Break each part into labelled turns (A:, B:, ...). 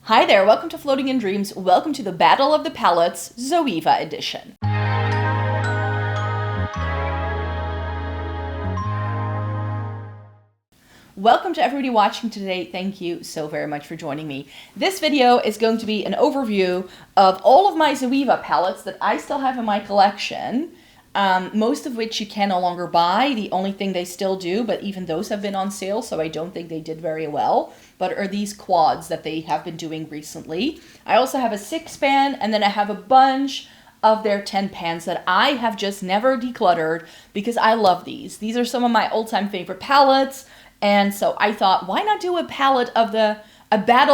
A: Hi there, welcome to Floating in Dreams. Welcome to the Battle of the Palettes, Zoeva edition. Welcome to everybody watching today. Thank you so very much for joining me. This video is going to be an overview of all of my Zoeva palettes that I still have in my collection. Most of which you can no longer buy. The only thing they still do, but even those have been on sale, so I don't think they did very well, but are these quads that they have been doing recently. I also have a 6-pan, and then I have a bunch of their 10-pans that I have just never decluttered because I love these. These are some of my all-time favorite palettes, and so I thought, why not do a battle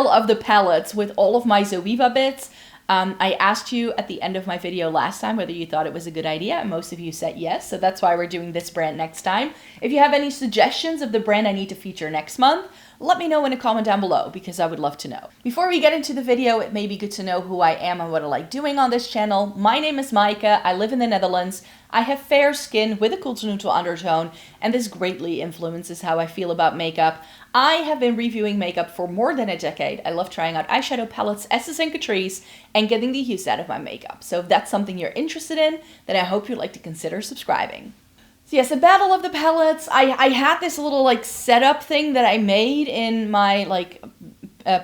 A: of the palettes with all of my Zoeva bits? I asked you at the end of my video last time whether you thought it was a good idea, and most of you said yes, so that's why we're doing this brand next time. If you have any suggestions of the brand I need to feature next month, let me know in a comment down below, because I would love to know. Before we get into the video, it may be good to know who I am and what I like doing on this channel. My name is Maaike, I live in the Netherlands, I have fair skin with a cool to neutral undertone, and this greatly influences how I feel about makeup. I have been reviewing makeup for more than a decade. I love trying out eyeshadow palettes, Esses and Catrice, and getting the use out of my makeup. So if that's something you're interested in, then I hope you'd like to consider subscribing. So yes, a battle of the palettes. I had this little like setup thing that I made in my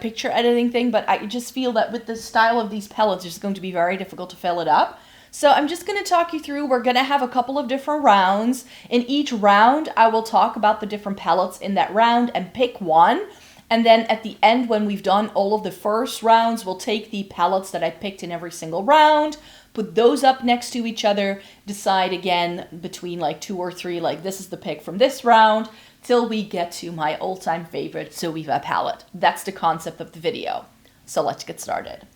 A: picture editing thing, but I just feel that with the style of these palettes, it's going to be very difficult to fill it up. So I'm just going to talk you through, we're going to have a couple of different rounds. In each round, I will talk about the different palettes in that round and pick one. And then at the end, when we've done all of the first rounds, we'll take the palettes that I picked in every single round, put those up next to each other, decide again between like 2 or 3, like this is the pick from this round, till we get to my all-time favorite Zoeva palette. That's the concept of the video. So let's get started.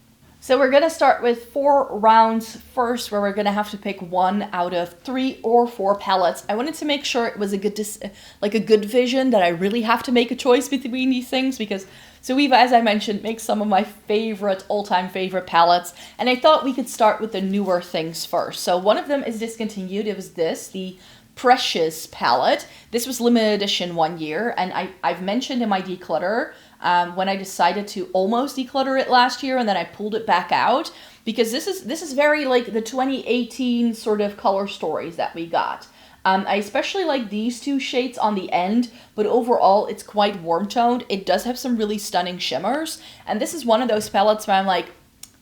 A: So we're going to start with 4 rounds first, where we're going to have to pick 1 out of 3 or 4 palettes. I wanted to make sure it was a good vision, that I really have to make a choice between these things, because Zoeva, as I mentioned, makes some of my favorite, all-time favorite palettes, and I thought we could start with the newer things first. So one of them is discontinued. It was the Precious palette. This was limited edition 1 year, and I've mentioned in my declutter when I decided to almost declutter it last year, and then I pulled it back out, because this is very like the 2018 sort of color stories that we got. I especially like these 2 shades on the end, but overall it's quite warm toned. It does have some really stunning shimmers, and this is one of those palettes where I'm like,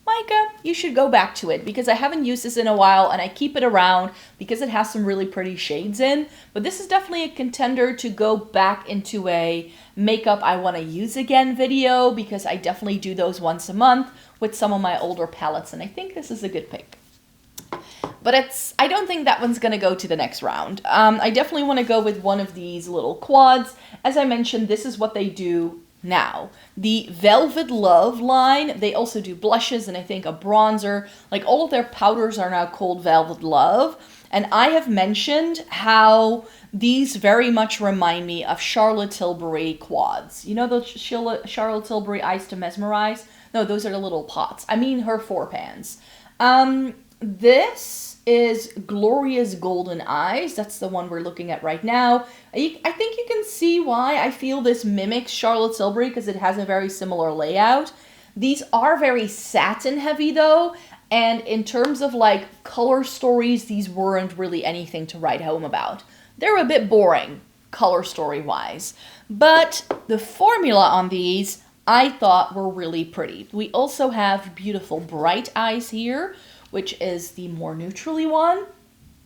A: Maaike, you should go back to it, because I haven't used this in a while and I keep it around because it has some really pretty shades in. But this is definitely a contender to go back into a makeup I want to use again video, because I definitely do those once a month with some of my older palettes, and I think this is a good pick. But I don't think that one's going to go to the next round. I definitely want to go with one of these little quads. As I mentioned, this is what they do now. The Velvet Love line, they also do blushes and I think a bronzer. Like all of their powders are now called Velvet Love. And I have mentioned how these very much remind me of Charlotte Tilbury quads. You know those Charlotte Tilbury Eyes to Mesmerize? No, those are the little pots. I mean her 4-pans. This is Glorious Golden Eyes. That's the one we're looking at right now. I think you can see why I feel this mimics Charlotte Tilbury, because it has a very similar layout. These are very satin heavy though, and in terms of like color stories, these weren't really anything to write home about. They're a bit boring color story wise, but the formula on these I thought were really pretty. We also have beautiful bright eyes here, which is the more neutrally one.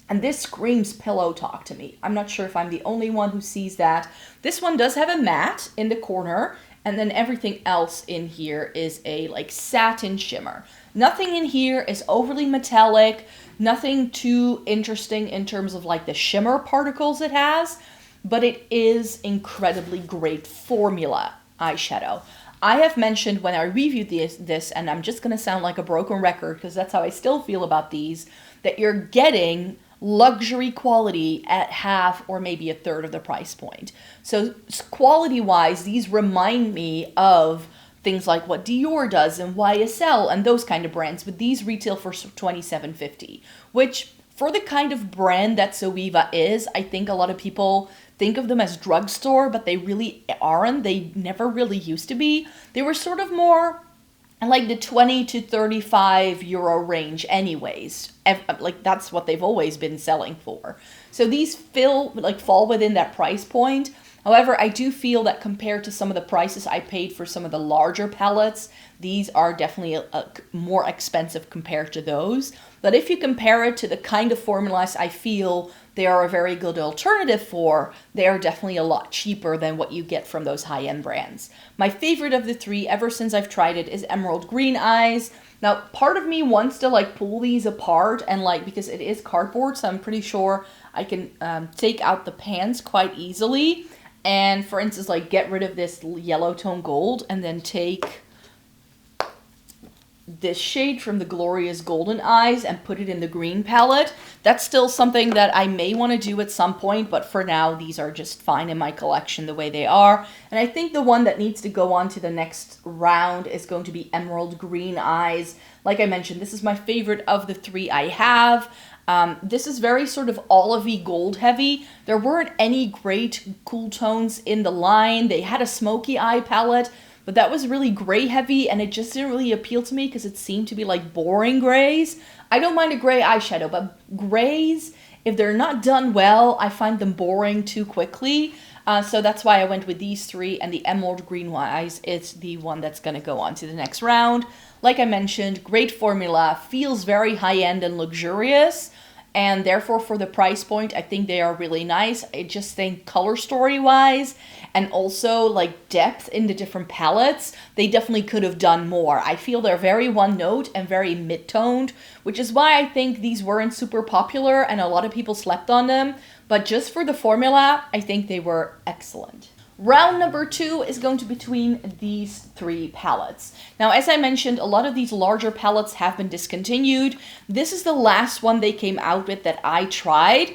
A: And this screams pillow talk to me. I'm not sure if I'm the only one who sees that. This one does have a matte in the corner, and then everything else in here is a like satin shimmer. Nothing in here is overly metallic, nothing too interesting in terms of like the shimmer particles it has, but it is incredibly great formula eyeshadow. I have mentioned when I reviewed this, and I'm just going to sound like a broken record because that's how I still feel about these, that you're getting luxury quality at half or maybe a third of the price point. So quality-wise, these remind me of things like what Dior does and YSL and those kind of brands, but these retail for $27.50, which for the kind of brand that Zoeva is, I think a lot of people think of them as drugstore, but they really aren't. They never really used to be. They were sort of more and like the 20 to 35 euro range anyways. Like that's what they've always been selling for. So these fall within that price point. However, I do feel that compared to some of the prices I paid for some of the larger palettes, these are definitely a more expensive compared to those. But if you compare it to the kind of formulas I feel they are a very good alternative for, they are definitely a lot cheaper than what you get from those high-end brands. My favorite of the three, ever since I've tried it, is Emerald Green Eyes. Now, part of me wants to like pull these apart and like, because it is cardboard, so I'm pretty sure I can take out the pans quite easily. And for instance, like get rid of this yellow tone gold and then take this shade from the Glorious Golden Eyes and put it in the green palette. That's still something that I may want to do at some point, but for now, these are just fine in my collection the way they are. And I think the one that needs to go on to the next round is going to be Emerald Green Eyes. Like I mentioned, this is my favorite of the three I have. This is very sort of olivey gold heavy. There weren't any great cool tones in the line. They had a smoky eye palette, but that was really gray heavy, and it just didn't really appeal to me because it seemed to be like boring grays. I don't mind a gray eyeshadow, but grays, if they're not done well, I find them boring too quickly. So that's why I went with these three, and the Emerald Green Eyes is the one that's going to go on to the next round. Like I mentioned, great formula, feels very high-end and luxurious, and therefore for the price point, I think they are really nice. I just think color story-wise and also like depth in the different palettes, they definitely could have done more. I feel they're very one-note and very mid-toned, which is why I think these weren't super popular and a lot of people slept on them. But just for the formula, I think they were excellent. Round number 2 is going to be between these three palettes. Now, as I mentioned, a lot of these larger palettes have been discontinued. This is the last one they came out with that I tried.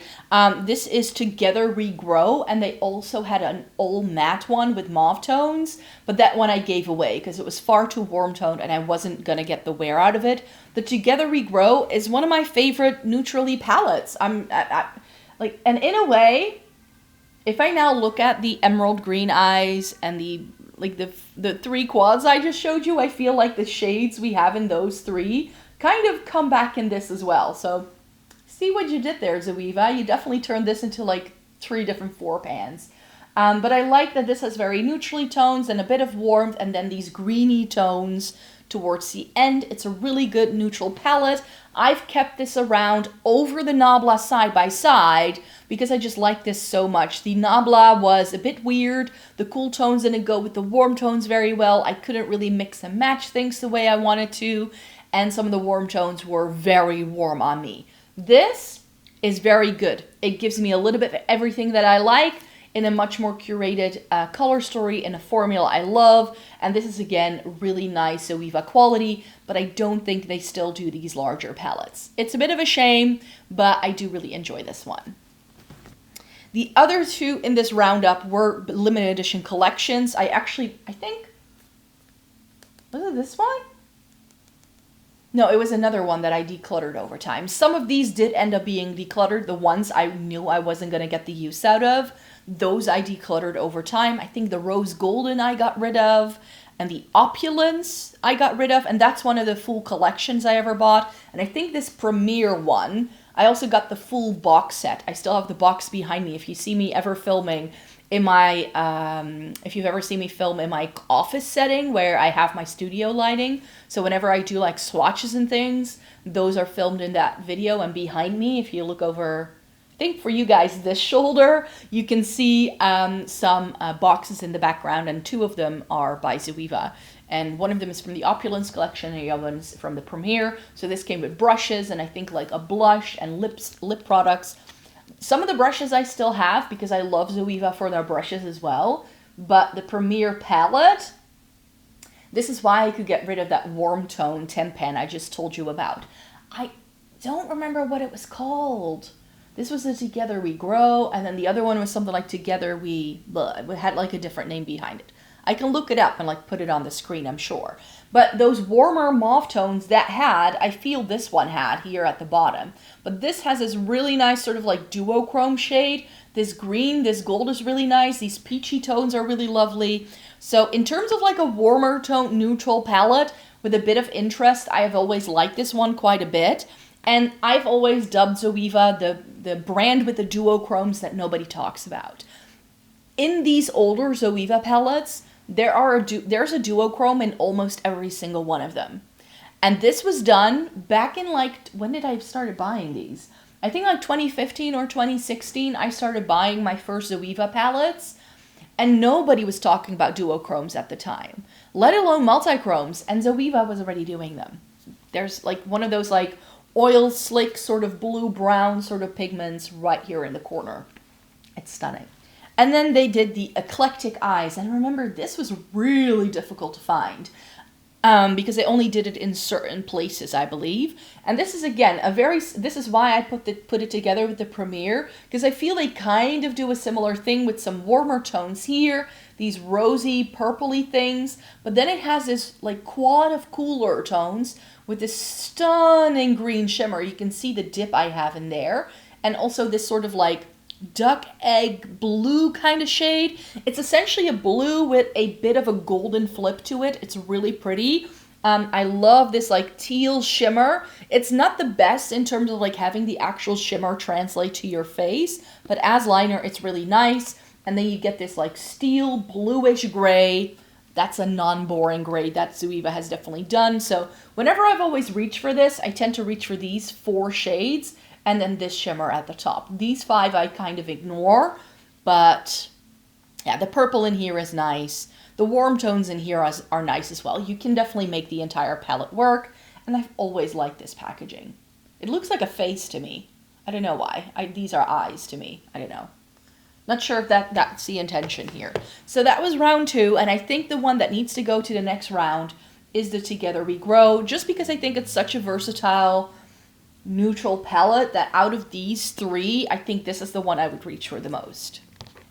A: This is Together We Grow, and they also had an all matte one with mauve tones, but that one I gave away because it was far too warm toned and I wasn't gonna get the wear out of it. The Together We Grow is one of my favorite neutrally palettes. And in a way, if I now look at the Emerald Green Eyes and the three quads I just showed you, I feel like the shades we have in those three kind of come back in this as well. So see what you did there, Zoeva. You definitely turned this into like 3 different 4 pans. But I like that this has very neutrally tones and a bit of warmth and then these greeny tones towards the end. It's a really good neutral palette. I've kept this around over the Nabla side by side because I just like this so much. The Nabla was a bit weird. The cool tones didn't go with the warm tones very well. I couldn't really mix and match things the way I wanted to. And some of the warm tones were very warm on me. This is very good. It gives me a little bit of everything that I like in a much more curated color story in a formula I love. And this is, again, really nice Zoeva quality, but I don't think they still do these larger palettes. It's a bit of a shame, but I do really enjoy this one. The other two in this roundup were limited edition collections. I think, was it this one? No, it was another one that I decluttered over time. Some of these did end up being decluttered. The ones I knew I wasn't going to get the use out of, those I decluttered over time. I think the Rose Golden I got rid of, and the Opulence I got rid of, and that's one of the full collections I ever bought. And I think this Premiere one, I also got the full box set. I still have the box behind me. If you see me ever filming in my, if you've ever seen me film in my office setting where I have my studio lighting, so whenever I do like swatches and things, those are filmed in that video. And behind me, if you look over, I think for you guys, this shoulder, you can see some boxes in the background, and 2 of them are by Zoeva. And one of them is from the Opulence collection, and the other one's from the Premiere. So this came with brushes, and I think like a blush and lip products. Some of the brushes I still have because I love Zoeva for their brushes as well. But the Premiere palette, this is why I could get rid of that warm tone 10 pan I just told you about. I don't remember what it was called. This was the Together We Grow, and then the other one was something like Together We... It had like a different name behind it. I can look it up and like put it on the screen, I'm sure. But those warmer mauve tones that had, I feel this one had here at the bottom. But this has this really nice sort of like duochrome shade. This green, this gold is really nice. These peachy tones are really lovely. So in terms of like a warmer tone neutral palette with a bit of interest, I have always liked this one quite a bit. And I've always dubbed Zoeva the brand with the duochromes that nobody talks about. In these older Zoeva palettes, there's a duochrome in almost every single one of them. And this was done back in like, when did I started buying these? I think like 2015 or 2016, I started buying my first Zoeva palettes. And nobody was talking about duochromes at the time, let alone multichromes. And Zoeva was already doing them. There's like one of those like oil slick sort of blue-brown sort of pigments right here in the corner. It's stunning. And then they did the eclectic eyes. And remember, this was really difficult to find. Because they only did it in certain places, I believe. And this is, again, this is why I put it together with the Premiere, because I feel they kind of do a similar thing with some warmer tones here, these rosy, purpley things, but then it has this, like, quad of cooler tones with this stunning green shimmer. You can see the dip I have in there, and also this sort of, like, duck egg blue kind of shade. It's essentially a blue with a bit of a golden flip to it. It's really pretty. I love this like teal shimmer. It's not the best in terms of like having the actual shimmer translate to your face, but as liner it's really nice. And then you get this like steel bluish gray. That's a non-boring gray that Zoeva has definitely done. So whenever I've always reached for this, I tend to reach for these 4 shades. And then this shimmer at the top. These 5 I kind of ignore, but yeah, the purple in here is nice. The warm tones in here are nice as well. You can definitely make the entire palette work, and I've always liked this packaging. It looks like a face to me. I don't know why. These are eyes to me. I don't know. Not sure if that's the intention here. So that was round 2, and I think the one that needs to go to the next round is the Together We Grow, just because I think it's such a versatile neutral palette that out of these 3, I think this is the one I would reach for the most.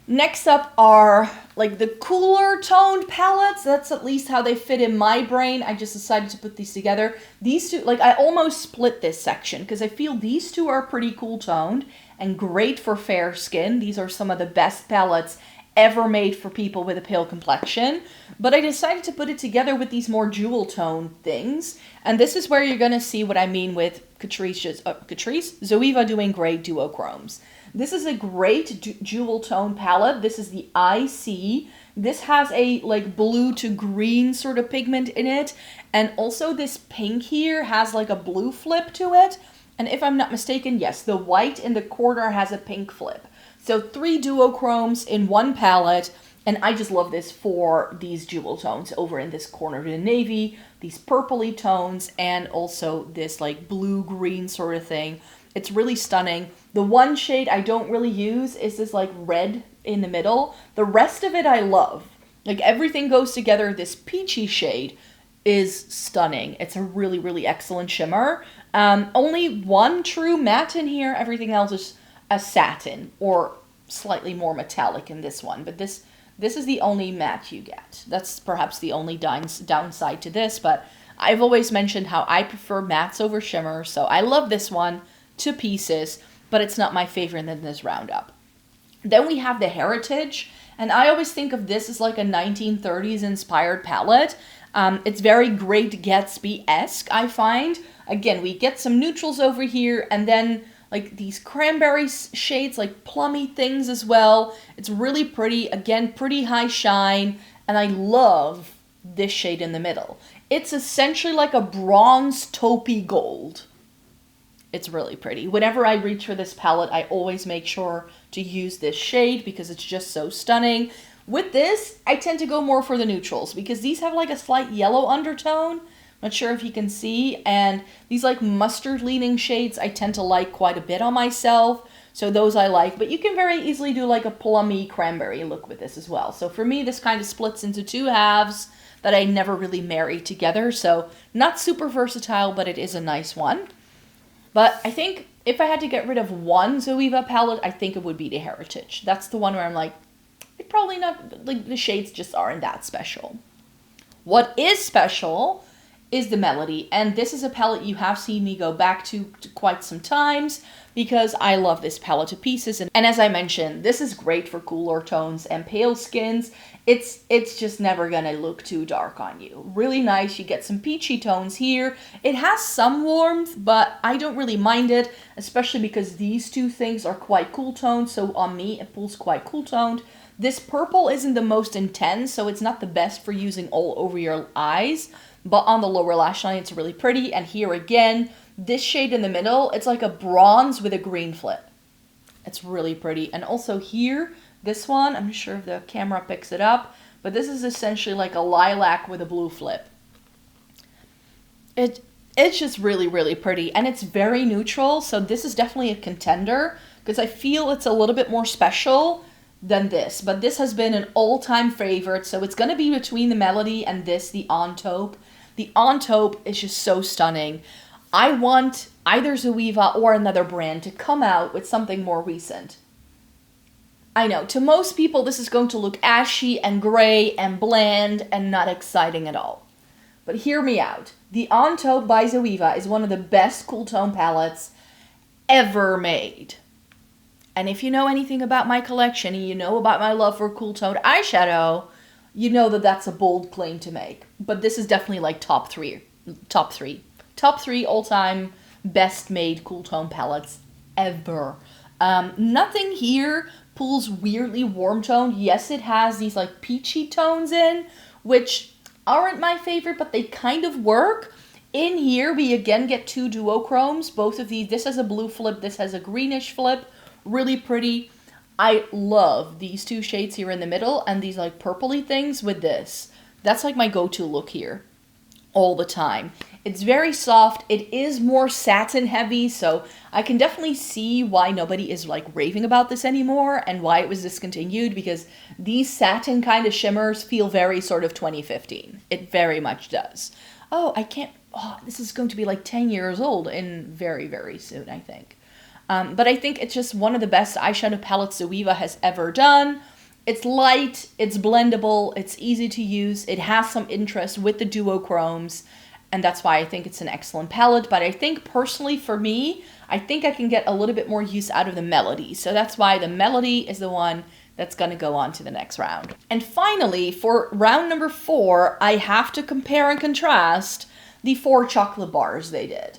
A: Next up are like the cooler toned palettes. That's at least how they fit in my brain. I just decided to put these together. These 2, like I almost split this section because I feel these 2 are pretty cool toned and great for fair skin. These are some of the best palettes ever made for people with a pale complexion, but I decided to put it together with these more jewel tone things, and this is where you're going to see what I mean with Zoeva Doing Great duochromes. This is a great jewel tone palette. This is the IC. This has a like blue to green sort of pigment in it, and also this pink here has like a blue flip to it, and if I'm not mistaken, yes, the white in the corner has a pink flip. So 3 duochromes in one palette, and I just love this for these jewel tones over in this corner, the navy, these purpley tones, and also this like blue-green sort of thing. It's really stunning. The one shade I don't really use is this like red in the middle. The rest of it I love. Like everything goes together. This peachy shade is stunning. It's a really, really excellent shimmer. Only one true matte in here. Everything else is a satin or slightly more metallic in this one, but this is the only matte you get. That's perhaps the only downside to this, but I've always mentioned how I prefer mattes over shimmers, so I love this one to pieces, but it's not my favorite in this roundup. Then we have the Heritage, and I always think of this as like a 1930s inspired palette. It's very Great Gatsby-esque, I find. Again, we get some neutrals over here, and then like these cranberry shades, like plummy things as well. It's really pretty. Again, pretty high shine. And I love this shade in the middle. It's essentially like a bronze taupey gold. It's really pretty. Whenever I reach for this palette, I always make sure to use this shade because it's just so stunning. With this, I tend to go more for the neutrals because these have like a slight yellow undertone. Not sure if you can see, and these like mustard leaning shades I tend to like quite a bit on myself, so those I like, but you can very easily do like a plummy cranberry look with this as well. So for me, this kind of splits into 2 halves that I never really marry together, so not super versatile, but it is a nice one. But I think if I had to get rid of one Zoeva palette, I think it would be the Heritage. That's the one where I'm like, it probably not, like the shades just aren't that special. What is special is the Melody. And this is a palette you have seen me go back to quite some times because I love this palette to pieces. And as I mentioned, this is great for cooler tones and pale skins. It's just never gonna look too dark on you. Really nice. You get some peachy tones here. It has some warmth, but I don't really mind it, especially because these two things are quite cool toned. So on me, it pulls quite cool toned. This purple isn't the most intense, so it's not the best for using all over your eyes, but on the lower lash line, it's really pretty. And here again, this shade in the middle, it's like a bronze with a green flip. It's really pretty. And also here, this one, I'm not sure if the camera picks it up, but this is essentially like a lilac with a blue flip. It's just really, really pretty. And it's very neutral, so this is definitely a contender because I feel it's a little bit more special than this. But this has been an all-time favorite, so it's going to be between the Melody and this, the On Taupe. The On Taupe is just so stunning. I want either Zoeva or another brand to come out with something more recent. I know, to most people this is going to look ashy and gray and bland and not exciting at all. But hear me out. The On Taupe by Zoeva is one of the best cool tone palettes ever made. And if you know anything about my collection and you know about my love for cool toned eyeshadow, you know that that's a bold claim to make. But this is definitely like top three all-time best made cool tone palettes ever. Nothing here pulls weirdly warm toned. Yes, it has these like peachy tones in, which aren't my favorite, but they kind of work. In here, we again get two duochromes. Both of these, this has a blue flip, this has a greenish flip. Really pretty. I love these two shades here in the middle and these like purpley things with this. That's like my go-to look here all the time. It's very soft. It is more satin heavy, so I can definitely see why nobody is like raving about this anymore and why it was discontinued, because these satin kind of shimmers feel very sort of 2015. It very much does. Oh, this is going to be like 10 years old in very, very soon, I think. But I think it's just one of the best eyeshadow palettes Zoeva has ever done. It's light, it's blendable, it's easy to use, it has some interest with the duochromes, and that's why I think it's an excellent palette. But I think personally for me, I think I can get a little bit more use out of the Melody. So that's why the Melody is the one that's going to go on to the next round. And finally, for round number 4, I have to compare and contrast the 4 chocolate bars they did.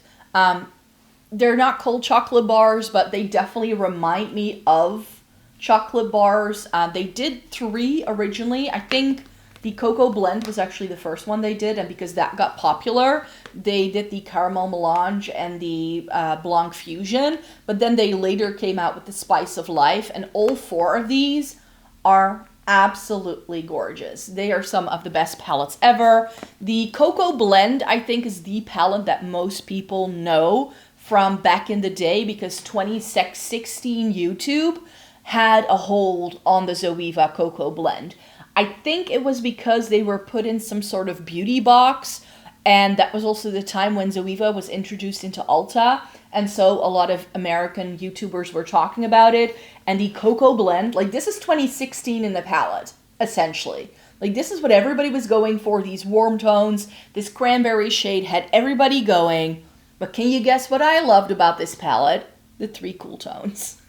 A: They're not called chocolate bars, but they definitely remind me of chocolate bars. They did 3 originally. I think the Cocoa Blend was actually the first one they did, and because that got popular, they did the Caramel Melange and the Blanc Fusion, but then they later came out with the Spice of Life, and all 4 of these are absolutely gorgeous. They are some of the best palettes ever. The Cocoa Blend, I think, is the palette that most people know from back in the day, because 2016 YouTube had a hold on the Zoeva Cocoa Blend. I think it was because they were put in some sort of beauty box, and that was also the time when Zoeva was introduced into Ulta, and so a lot of American YouTubers were talking about it. And the Cocoa Blend, like, this is 2016 in the palette, essentially. Like, this is what everybody was going for, these warm tones. This cranberry shade had everybody going. But can you guess what I loved about this palette? The 3 cool tones.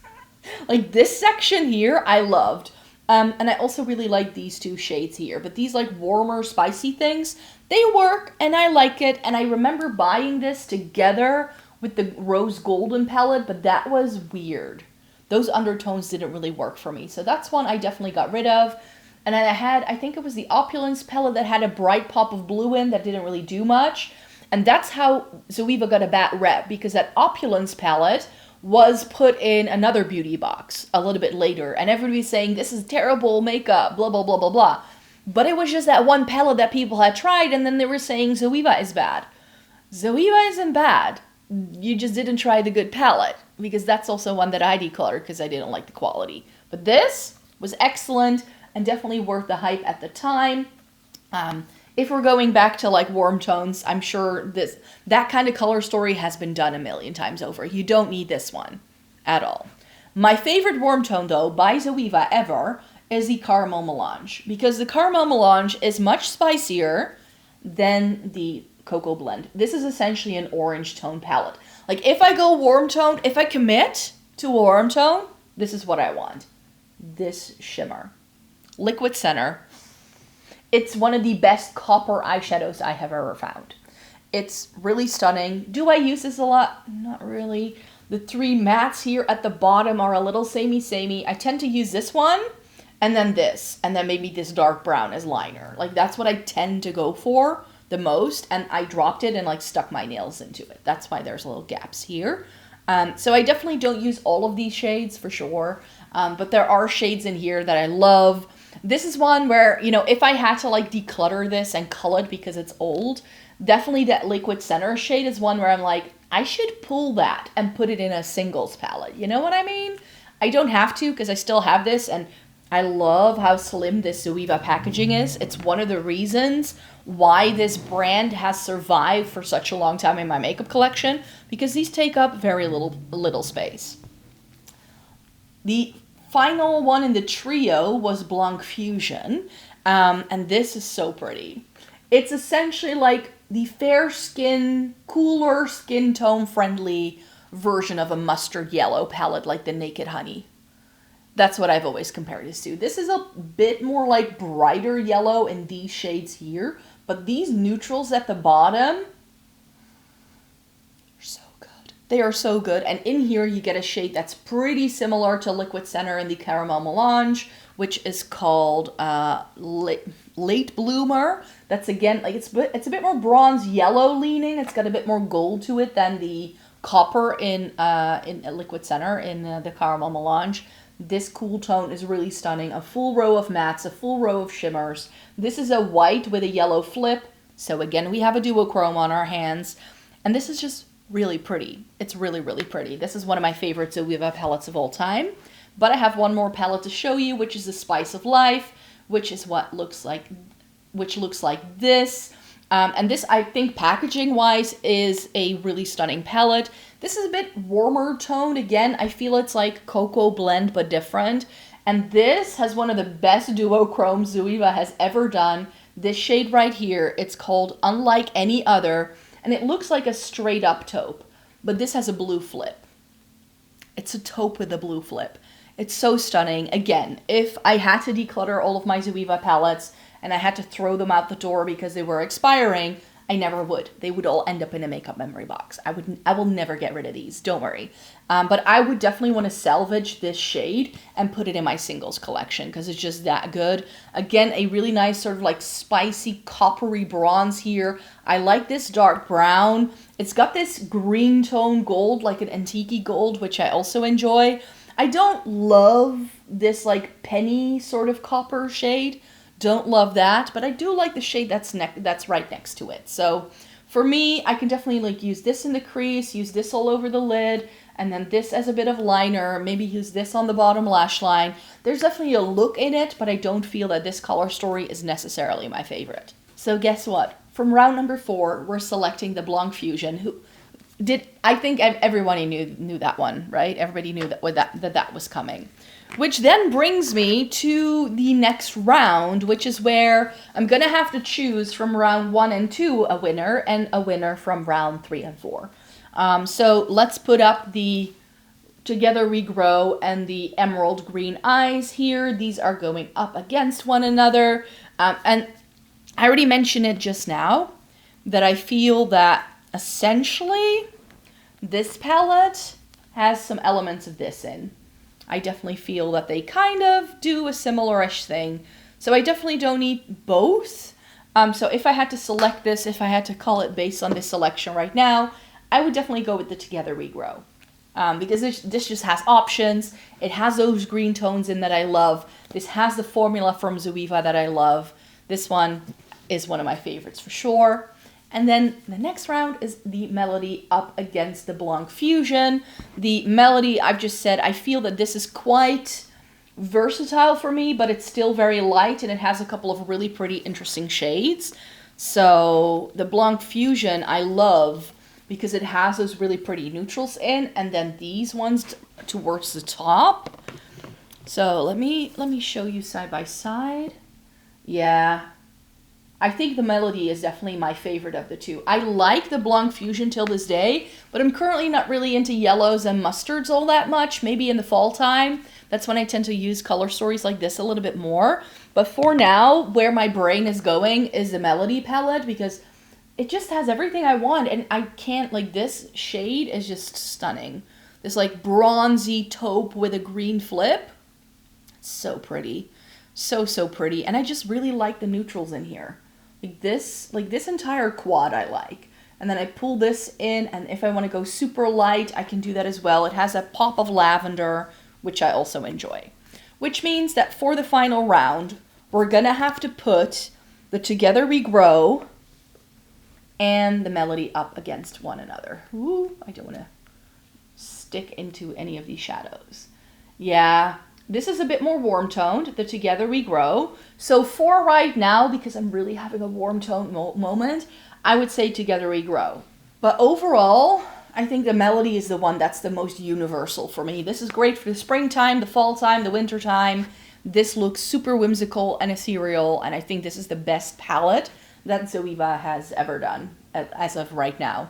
A: Like, this section here, I loved. And I also really like these 2 shades here. But these, like, warmer, spicy things, they work, and I like it. And I remember buying this together with the Rose Golden palette, but that was weird. Those undertones didn't really work for me. So that's one I definitely got rid of. And then I think it was the Opulence palette that had a bright pop of blue in that didn't really do much. And that's how Zoeva got a bad rep, because that Opulence palette was put in another beauty box a little bit later. And everybody's saying, this is terrible makeup, blah, blah, blah, blah, blah. But it was just that one palette that people had tried, and then they were saying Zoeva is bad. Zoeva isn't bad. You just didn't try the good palette, because that's also one that I decluttered because I didn't like the quality. But this was excellent and definitely worth the hype at the time. If we're going back to like warm tones, I'm sure that kind of color story has been done a million times over. You don't need this one at all. My favorite warm tone, though, by Zoeva ever is the Caramel Melange, because the Caramel Melange is much spicier than the Cocoa Blend. This is essentially an orange tone palette. Like if I go warm tone, if I commit to a warm tone, this is what I want. This shimmer. Liquid Center. It's one of the best copper eyeshadows I have ever found. It's really stunning. Do I use this a lot? Not really. The 3 mattes here at the bottom are a little samey. I tend to use this one, and then this, and then maybe this dark brown as liner. Like that's what I tend to go for the most, and I dropped it and like stuck my nails into it. That's why there's little gaps here. So I definitely don't use all of these shades for sure, but there are shades in here that I love. This is one where, you know, if I had to like declutter this and cull it because it's old, definitely that Liquid Center shade is one where I'm like, I should pull that and put it in a singles palette. You know what I mean? I don't have to because I still have this, and I love how slim this Zoeva packaging is. It's one of the reasons why this brand has survived for such a long time in my makeup collection, because these take up very little space. The final one in the trio was Blanc Fusion, and this is so pretty. It's essentially like the fair skin, cooler skin tone friendly version of a mustard yellow palette like the Naked Honey. That's what I've always compared this to. This is a bit more like brighter yellow in these shades here, but these neutrals at the bottom are so good. They are so good. And in here you get a shade that's pretty similar to Liquid Center in the Caramel Melange, which is called Late Bloomer. That's again, like it's a bit more bronze yellow leaning. It's got a bit more gold to it than the copper in Liquid Center in the Caramel Melange. This cool tone is really stunning. A full row of mattes, a full row of shimmers. This is a white with a yellow flip. So again, we have a duochrome on our hands. And this is just really pretty. It's really, really pretty. This is one of my favorite Zoeva palettes of all time. But I have one more palette to show you, which is the Spice of Life, which is what looks like this. And this, I think, packaging-wise, is a really stunning palette. This is a bit warmer toned. Again, I feel it's like Cocoa Blend, but different. And this has one of the best duochromes Zoeva has ever done. This shade right here, it's called Unlike Any Other, and it looks like a straight-up taupe, but this has a blue flip. It's a taupe with a blue flip. It's so stunning. Again, if I had to declutter all of my Zoeva palettes and I had to throw them out the door because they were expiring, I never would. They would all end up in a makeup memory box. I will never get rid of these, don't worry. But I would definitely want to salvage this shade and put it in my singles collection because it's just that good. Again, a really nice sort of like spicy coppery bronze here. I like this dark brown. It's got this green tone gold, like an antique gold, which I also enjoy. I don't love this like penny sort of copper shade. Don't love that, but I do like the shade that's right next to it. So for me, I can definitely like use this in the crease, use this all over the lid, and then this as a bit of liner, maybe use this on the bottom lash line. There's definitely a look in it, but I don't feel that this color story is necessarily my favorite. So guess what? From round number 4, we're selecting the Blanc Fusion. I think everyone knew that one, right? Everybody knew that was coming. Which then brings me to the next round, which is where I'm going to have to choose from round 1 and 2 a winner, and a winner from round 3 and 4. So let's put up the Together We Grow and the Emerald Green Eyes here. These are going up against one another. And I already mentioned it just now, that I feel that essentially this palette has some elements of this in. I definitely feel that they kind of do a similar-ish thing. So I definitely don't need both. So if I had to select this, if I had to call it based on this selection right now, I would definitely go with the Together We Grow. Because this just has options. It has those green tones in that I love. This has the formula from Zoeva that I love. This one is one of my favorites for sure. And then the next round is the Melody up against the Blanc Fusion. The Melody, I've just said, I feel that this is quite versatile for me, but it's still very light and it has a couple of really pretty interesting shades. So the Blanc Fusion I love because it has those really pretty neutrals in, and then these ones towards the top. So let me show you side by side. Yeah. I think the Melody is definitely my favorite of the two. I like the Blanc Fusion till this day, but I'm currently not really into yellows and mustards all that much. Maybe in the fall time, that's when I tend to use color stories like this a little bit more. But for now, where my brain is going is the Melody palette, because it just has everything I want, and I can't, like, this shade is just stunning. This like bronzy taupe with a green flip. It's so pretty. So pretty. And I just really like the neutrals in here. Like this entire quad I like. And then I pull this in, and if I want to go super light, I can do that as well. It has a pop of lavender, which I also enjoy. Which means that for the final round, we're gonna have to put the Together We Grow and the Melody up against one another. Ooh, I don't want to stick into any of these shadows. Yeah, this is a bit more warm toned, the Together We Grow. So for right now, because I'm really having a warm tone moment, I would say Together We Grow. But overall, I think the Melody is the one that's the most universal for me. This is great for the springtime, the fall time, the winter time. This looks super whimsical and ethereal, and I think this is the best palette that Zoeva has ever done as of right now.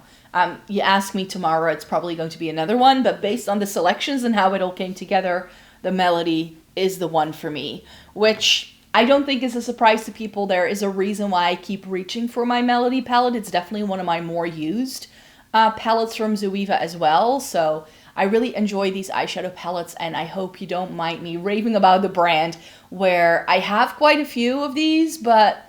A: You ask me tomorrow, it's probably going to be another one, but based on the selections and how it all came together, the Melody is the one for me, which I don't think is a surprise to people. There is a reason why I keep reaching for my Melody palette. It's definitely one of my more used palettes from Zoeva as well, so I really enjoy these eyeshadow palettes, and I hope you don't mind me raving about the brand, where I have quite a few of these, but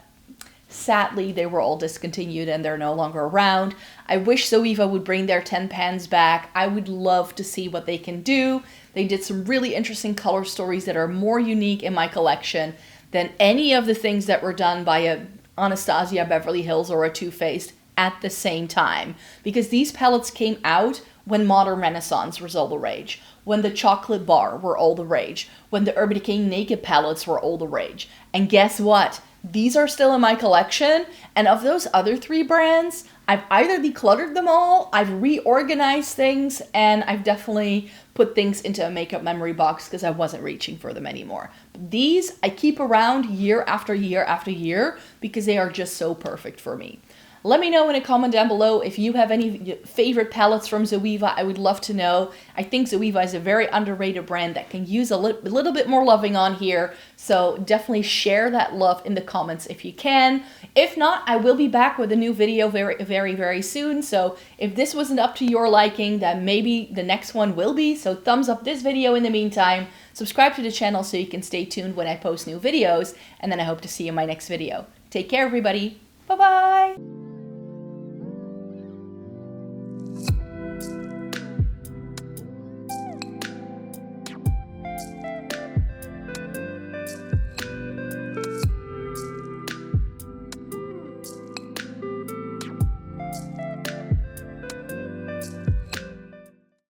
A: sadly, they were all discontinued and they're no longer around. I wish Zoeva would bring their 10 pans back. I would love to see what they can do. They did some really interesting color stories that are more unique in my collection than any of the things that were done by a Anastasia Beverly Hills or a Too Faced at the same time. Because these palettes came out when Modern Renaissance was all the rage, when the Chocolate Bar were all the rage, when the Urban Decay Naked palettes were all the rage. And guess what? These are still in my collection, and of those other three brands, I've either decluttered them all, I've reorganized things, and I've definitely put things into a makeup memory box because I wasn't reaching for them anymore. But these I keep around year after year after year because they are just so perfect for me. Let me know in a comment down below if you have any favorite palettes from Zoeva. I would love to know. I think Zoeva is a very underrated brand that can use a little bit more loving on here. So definitely share that love in the comments if you can. If not, I will be back with a new video very soon. So if this wasn't up to your liking, then maybe the next one will be. So thumbs up this video in the meantime. Subscribe to the channel so you can stay tuned when I post new videos. And then I hope to see you in my next video. Take care, everybody. Bye-bye.